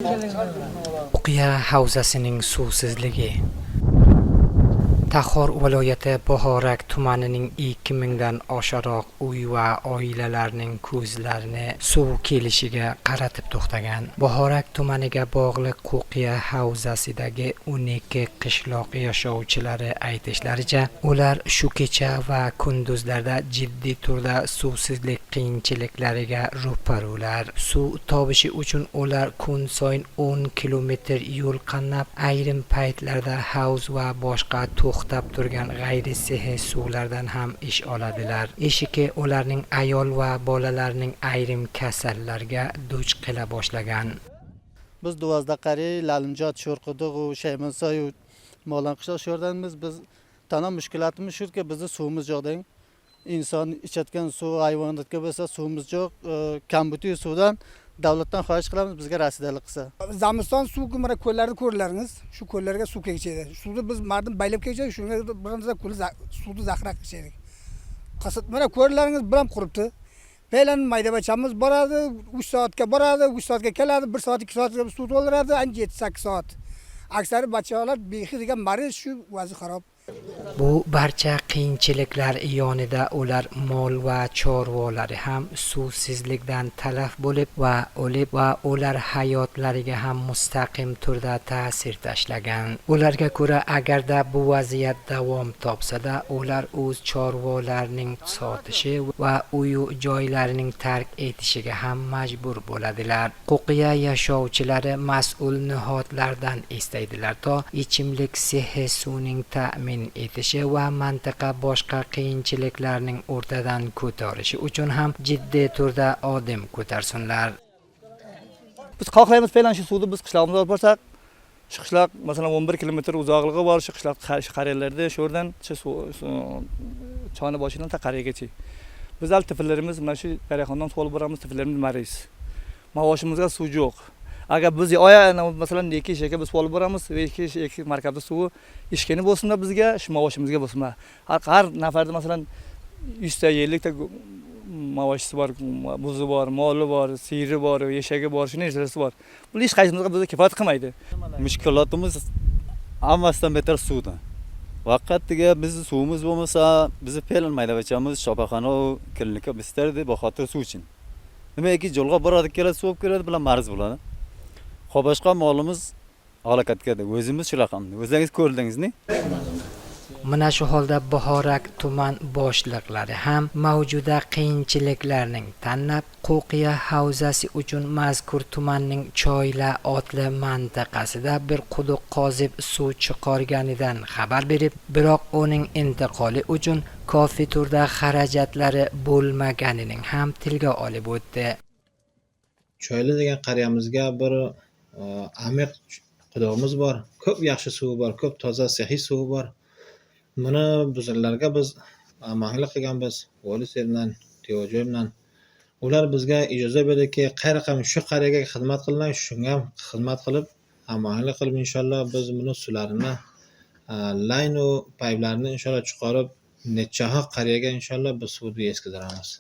O'qiya havzasining suvsizligi. Taxor viloyati Bahorak tumanining 2000 dan oshiqroq uy va oilalarning ko'zlarini suv kelishiga qaratib to'xtagan. Bahorak tumaniga bog'liq Qo'qiya havzasidagi 12 qishloq yashovchilari aytishlaricha, ular shu kecha va kunduzlarda jiddiy turda suvsizlik qiyinchiliklariga ro'parular. Suv topishi uchun ular kun sayin 10 kilometr yo'l qanab, ayrim paytlarda havz va boshqa to'xtab turgan g'ayri sehiy suvlardan ham ish oladilar. Ishiki ularning ayol va bolalarining ayrim kasallarga duch qila boshlagan. Biz 12 qari Lalimjod Sho'rquduq va Shaymansoy Mo'lan qishloq sho'rdanmiz. Biz tana mushkulotimiz shuki, bizning suvimiz yo'qdan. Inson ichadigan suv, hayvonotga bo'lsa suvimiz yo'q. Kambuti suvdan davlatdan xohish qilamiz, bizga rasidalik qilsa. Zamiston suv mana ko'llarni ko'rlarimiz, shu ko'llarga suv kechadi. Suvni biz mardim baylab kechadi, shunga birimizda ko'l suvni zaxira qilishadi. Qasat mana ko'llaringiz bilan quribdi. Baylan maydabachamiz boradi, 3 soatga boradi, 3 soatga keladi, 1 soat 2 soatga suv to'ldiradi, 7-8 soat. Aksari bachchalar behi degan mariz shu vazi xarob. Bu barcha qiyinchiliklar yonida ular mol va chorvalari ham suvsizlikdan talaf bo'lib va o'lib va ular hayotlariga ham mustaqim turda ta'sir tashlagan. Ularga ko'ra, agarda bu vaziyat davom topsa-da, ular o'z chorvalarining sotishi va uy joylarining tark etishiga ham majbur bo'ladilar. Qo'qiya yashovchilari mas'ul nihatlardan istaydilar to ichimlik sehiy suvning ta'min etishi va mantiqa boshqa qiyinchiliklarning o'rtadan ko'tarishi uchun ham jiddiy turda odim ko'tarsinlar. Biz xohlaymiz falan shu suvni biz qishlog'imizga olib borsak, shu qishloq masalan 11 kilometr uzoqligi bor, shu qishloq qariyalarda sho'rdan shu choni boshidan ta qariyagacha. Biz al tifillarimiz mana shu qariyaxondan suv olib boramiz, tifillarimiz maris. Mavoshimizga suv yo'q. Agar biz masalan 2 shaka biz olib boramiz va 2 markabda suvi ishkani bo'lsa bizga, shu mavoshimizga bo'lsa. Har nafarda masalan 100 ta 50 ta mavoshisi bor, buzi bor, moli bor, siri bor, eshagi bor, shuni narsalari bor. Bu hech qaysimizga bizga kifoya qilmaydi. Mushkulotimiz hammasidan betar suvdan. Vaqtiga biz suvimiz bo'lmasa, bizni fe'lan maydavachamiz shopaxona klinika bistardi bu xotir suv uchun. Nimaiki yo'lga boradi, keladi, suv keladi bilan marz bo'ladi. Boshqa molimiz halokatga, o'zimiz shu raqamni. O'zingiz ko'rdingizmi? Mana shu holda Bahorak tuman boshliqlari ham mavjuda qiyinchiliklarning tanlab, Qo'qiya havzasi uchun mazkur tumanning Choyla otli mintaqasida bir quduq qozib suv chiqarganidan xabar berib, biroq uning intiqoli uchun ko'p turda xarajatlari bo'lmaganining ham tilga olib o'tdi. Choyla degan qariyamizga bir amiq qudug'imiz bor, ko'p yaxshi suvi bor, ko'p toza sehiy suvi bor. Buni bizlarga biz amanlik qilganmiz, volisi bilan, teojoy bilan. Ular bizga ijozat berdiki, qayraqam shu qariyaga xizmat qilgan, shunga xizmat qilib, amanlik qilib inshaalloh biz buni sularini, laynu payblarini inshaalloh chiqarib, nechaha qariyaga inshaalloh biz suvni yetkazamiz.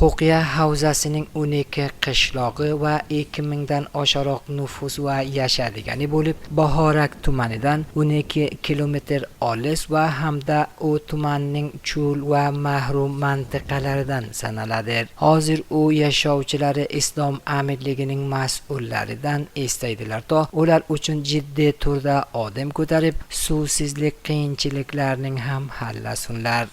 Qo'qiya havzasining 12 qishlog'i va 2000 dan oshiqroq nufus va yashadigani bo'lib, Bahorak tumanidan 12 kilometr olis va hamda u tumanning cho'l va mahrum mintaqalaridan sanaladi. Hozir u yashovchilari Islom amirligining mas'ullaridan istaydilar to ular uchun jiddiy turda odim ko'tarib, suvsizlik qiyinchiliklarining ham hallasunlar.